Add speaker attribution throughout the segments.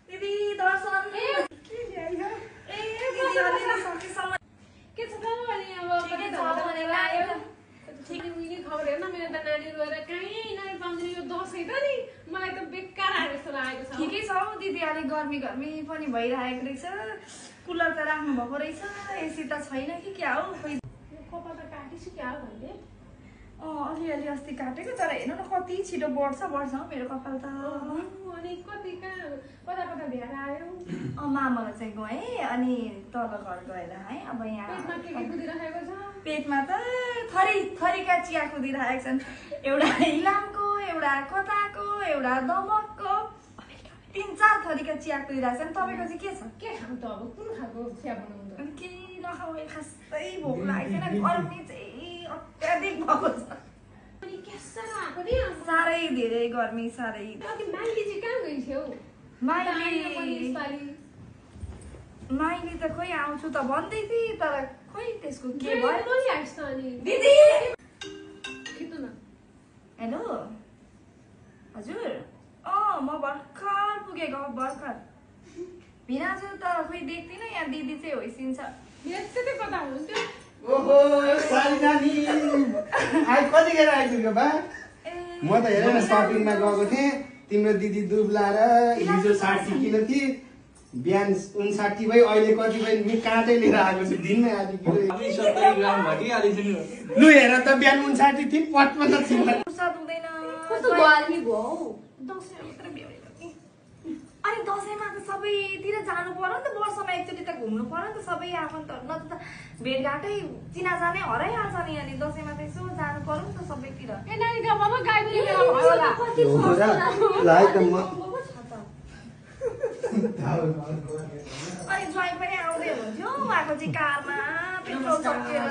Speaker 1: दिदी दर्शन के ल्यायो ए दिदी अलि सकेसम्म
Speaker 2: के छ त अनि अब कति
Speaker 1: छ भने लाग्यो
Speaker 2: ठीक उहिले खबर हेर्न मेरो त नानी रोएर कहीँ नानी पाउँदैन यो दसैँ त नि मलाई त बेकार आएर जस्तो लागेको छ
Speaker 1: ठिकै छ हौ दिदी अलि गर्मी पनि भइरहेको रहेछ कुलर त राख्नु भएको रहेछ एसी त छैन कि क्या हौ खोइ
Speaker 2: कपाल त काटिछु क्या हो भन्ने
Speaker 1: अलिअलि अस्ति काटेको तर हेर्नु न कति छिटो बढ्छ मेरो कपाल त
Speaker 2: अनि कति कहाँ कता कता भेर आयो
Speaker 1: मामालाई चाहिँ गएँ अनि तल घर गएर है अब यहाँ
Speaker 2: पेटमा के कुदिरहेको छ
Speaker 1: पेटमा त थरीका चिया कुदिरहेको छन् एउटा इलामको एउटा कताको एउटा दमकको 3-4 थरीका चिया कुदिरहेको छन् तपाईँको चाहिँ के छ
Speaker 2: के खानु त अब कुन खालको चिया बनाउनु
Speaker 1: अनि केही नखाऊ खासै भोक लागेको छैन गर्मी चाहिँ अत्याधिक भएको छ
Speaker 2: अनि के साह्रो आएको नि
Speaker 1: साह्रै धेरै गर्मी साह्रै
Speaker 2: अघि माइली चाहिँ कहाँ गइथ्यौ
Speaker 1: माइली त खोइ आउँछु त भन्दै थिए तर खोइ त्यसको के
Speaker 2: भयो
Speaker 1: दिदी
Speaker 2: खिच्नु न
Speaker 1: हेलो हजुर म भर्खर पुगेको भर्खर भिनाजु त खोइ देख्दिनँ यहाँ दिदी चाहिँ होइसिन्छ
Speaker 2: यस्तै कता हुनुहुन्थ्यो
Speaker 3: ओहो साली नानी कतिखेर आइपुग्यो बा म त हेर न सपिङमा गएको थिएँ तिम्रो दिदी दुब्लाएर हिजो 60 किलो थिए बिहान 59 भई अहिले कति भई काँटै लिएर आएको छु दिनमै आधी किलो
Speaker 4: 70 ग्राम घटिहाल्यो
Speaker 3: लु हेर त बिहान 59 थिए पटमा त थिएन
Speaker 1: फुर्सद हुँदैन
Speaker 2: कस्तो गर्मी भयो
Speaker 1: दसैँ मात्र भ्याउँदैन अनि दसैँमा त सबैतिर जानु पर्यो नि त वर्षमा एकचोटि त घुम्नु पर्यो नि त सबै आफन्तहरू न त भेटघाटै चिनाजानै हराइहाल्छ नि अनि दसैँमा त यसो जानु पर्यो नि त सबैतिर
Speaker 2: ए नानी बाबा गाडी लिएर भयो होला
Speaker 1: अनि ज्वाइँ पनि आउँदै हुन्थ्यो उहाँको चाहिँ कारमा पेट्रोल सकिएर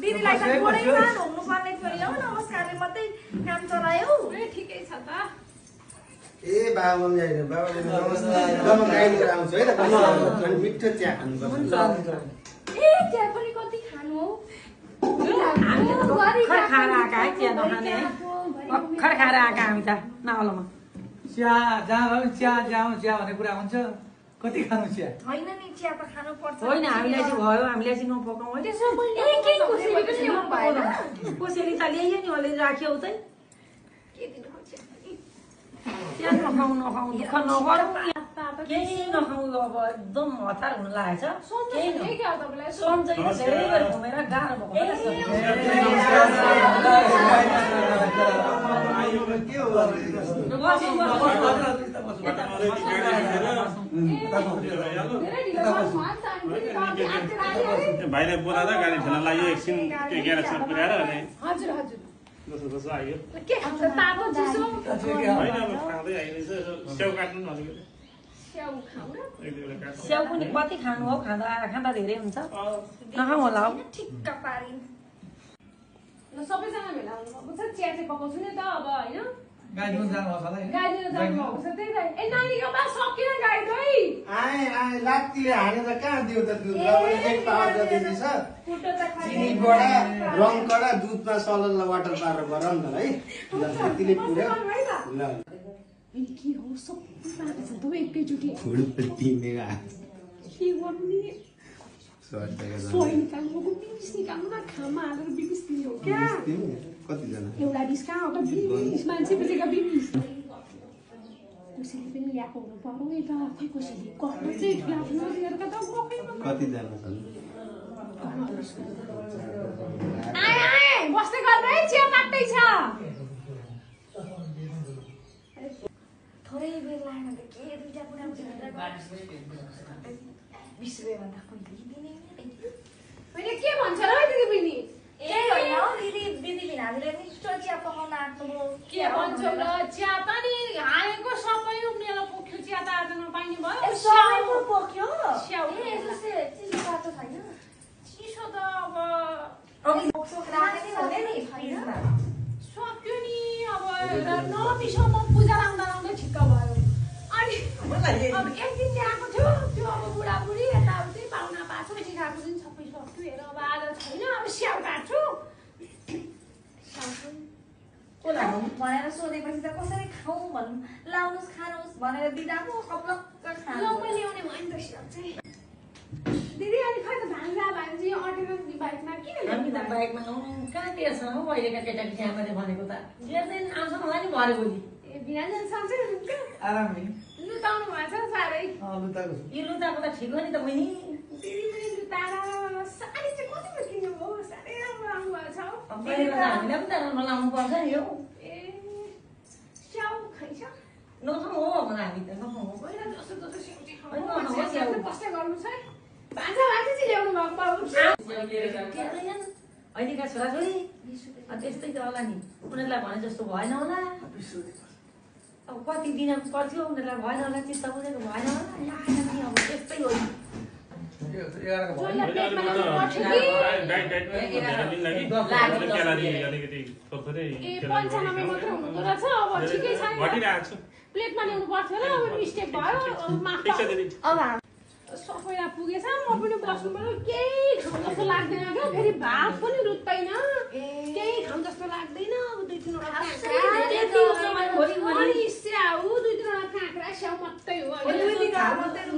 Speaker 1: दिदीलाई त थोरै मान हुनु पर्ने थियो नि हौ नमस्कारले मात्रै काम चलायो
Speaker 2: ठिकै छ त
Speaker 3: ए बाबा मम्मी आइदिनु बाबा नमस्कार म गाई लिएर आउँछु है त अनि मिठो चिया खानुपर्छ
Speaker 1: ए चिया पनि कति खानु हौ
Speaker 5: खर खाएर आएका है चिया नखाने है खर खाएर आएका हामी त नआउलामा
Speaker 4: चिया जहाँ चिया भन्ने कुरा हुन्छ कति खानु चिया
Speaker 1: होइन नि चिया त खानु पर्छ
Speaker 5: होइन हामीलाई चाहिँ भयो हामीलाई चाहिँ नपकाउँ है कोसेली त ल्याइयो नि अलि राख्यौ चाहिँ चिया नखाउँ दुःख नगरौँ केही नखाउँ अब एकदम हतार हुन लागेको छ केही सन्चै धेरै बेर घुमेर गाह्रो
Speaker 6: भाइले बोलाएर गाडी ठेला लाग्यो एकछिन ग्यारेजमा पुर्याएर अनि
Speaker 2: हजुर हजुर
Speaker 6: जसो आयो
Speaker 2: के खान्छ तातो चिसो
Speaker 6: होइन अब खाँदै आइरहेछ स्याउ काट्नु न अलिकति
Speaker 2: स्याउ खाऊ
Speaker 5: स्याउ पनि कति खानु हो खाँदा धेरै हुन्छ नखाउँ होला हौ
Speaker 1: ठिक्क पारिन्
Speaker 2: ल सबैजना भेला हुनुभएको छ चिया चाहिँ पकाउँछु नि त अब होइन
Speaker 4: गाई दुध जानु होला है
Speaker 2: गाडी लिएर जानुभएको छ त्यही त ए नानीको बा सकिन गाडी है
Speaker 3: आए लात्तीले हानेर कहाँ दियो त दुध एक पावर जति छ चिनी बडा रङ कडा दुधमा सलल्ला वाटर पारेर गरौँ न है ल त्यतिले पुर्यो ल
Speaker 2: अनि के हो सबै पाएको छ त एकैचोटि
Speaker 3: फुडपट्टि मेगा
Speaker 2: के गर्नु नि सोही निकाल्नु बिबिस निकाल्नु न खामा हालेर बिबिस दिने हो क्या
Speaker 3: कतिजना
Speaker 2: एउटा डिस कहाँ हो त बिबिस मान्छे बिचेका बिबिस कसैले पनि ल्याएको हुनु पर्यो नि त खै कसैले कस्तो चाहिँ ठुला लिएर त
Speaker 3: कतिजना छन्
Speaker 2: आए बस्दै गर्दै चिया मात्रै छ
Speaker 1: थोरै बेर लाग्यो त के दुईटा कुरा 20 रुपियाँ भन्दा कोही दिने
Speaker 2: मैले के भन्छ र दिदी बहिनी
Speaker 1: ए होइन हौ दिदी भिनाजुले मिठो चिया पकाउन आएको
Speaker 2: के भन्छ र चिया त नि हालेको सबै उम्लेर पोख्यो चिया त आज नपाइने भयो
Speaker 1: सबै पोख्यो
Speaker 2: स्याउ
Speaker 1: ए चिसो बाटो छैन
Speaker 2: चिसो त अब
Speaker 1: राख्ने भने नि छैन
Speaker 2: सक्यो नि अब नमिसो म पूजा लाउँदा ठिक्क भयो अनि अब एक दिन ल्याएको थियो त्यो अब बुढाबुढी यताउति पाहुना पाछो पछि खाएको दिन सबै सक्यो हेर अब आज छैन अब स्याउ काट्छु
Speaker 1: भनेर सोधेपछि त कसरी खाउँ भन्नु लाउनुहोस् खानुहोस् भनेर दिँदा पो कप्लक्क खानु
Speaker 2: ल्याउने भयो नि त स्याउ चाहिँ दिदी अनि खै त भान्जा भान्जी अटेर बाइकमा किन
Speaker 5: हामी त बाइकमा कहाँ टेर्छ हौ अहिलेका केटाकेटी आमाले भनेको त टेर्दैन आउँछ मलाई नि भरे भोलि
Speaker 2: ए बिहान सक्छ नि
Speaker 4: आरामले
Speaker 2: लुटाउनु भएको छ साह्रै
Speaker 4: लुताको
Speaker 5: यो लुताको त ठिक हो नि त बहिनी
Speaker 2: दिदी पनि लुटाएर साडी चाहिँ कतिको किन्नु भयो साह्रै राम्रो आउनु भएको छ हौ
Speaker 5: हामीलाई पनि त राम्रो लाउनु पर्छ नि हौ
Speaker 2: ए स्याउ खाइछ
Speaker 5: नखाउँ हो भने हामी त नखाउँ हो
Speaker 2: पहिला जस्तो जस्तो स्याउ चाहिँ
Speaker 5: होइन,
Speaker 2: खाउँ
Speaker 5: नखाउँ, स्याउ।
Speaker 2: कष्ट गर्नु छ है भान्जा भान्जी चाहिँ ल्याउनु भएको बाबु
Speaker 5: अहिलेका छोराछोरी त्यस्तै त होला नि उनीहरूलाई भने जस्तो भएन होला अब कति दिन पर्थ्यो उनीहरूलाई भएन होला चित्त बुझेको भएन होला अब त्यस्तै हो नि
Speaker 2: ए 95 मात्र हुँदो रहेछ अब ठिकै छ प्लेटमा ल्याउनु पर्थ्यो होला अब मिस्टेक भयो माफ
Speaker 1: अब
Speaker 2: सबैलाई पुगेछ म पनि बस्नु पर्यो केही खाउँ जस्तो लाग्दैन क्या फेरि भात पनि रुच्दैन केही खाउँ जस्तो लाग्दैन अब 2-3 वटा स्याउ 2-3 वटा काँक्रा स्याउ मात्रै हो
Speaker 5: मात्रै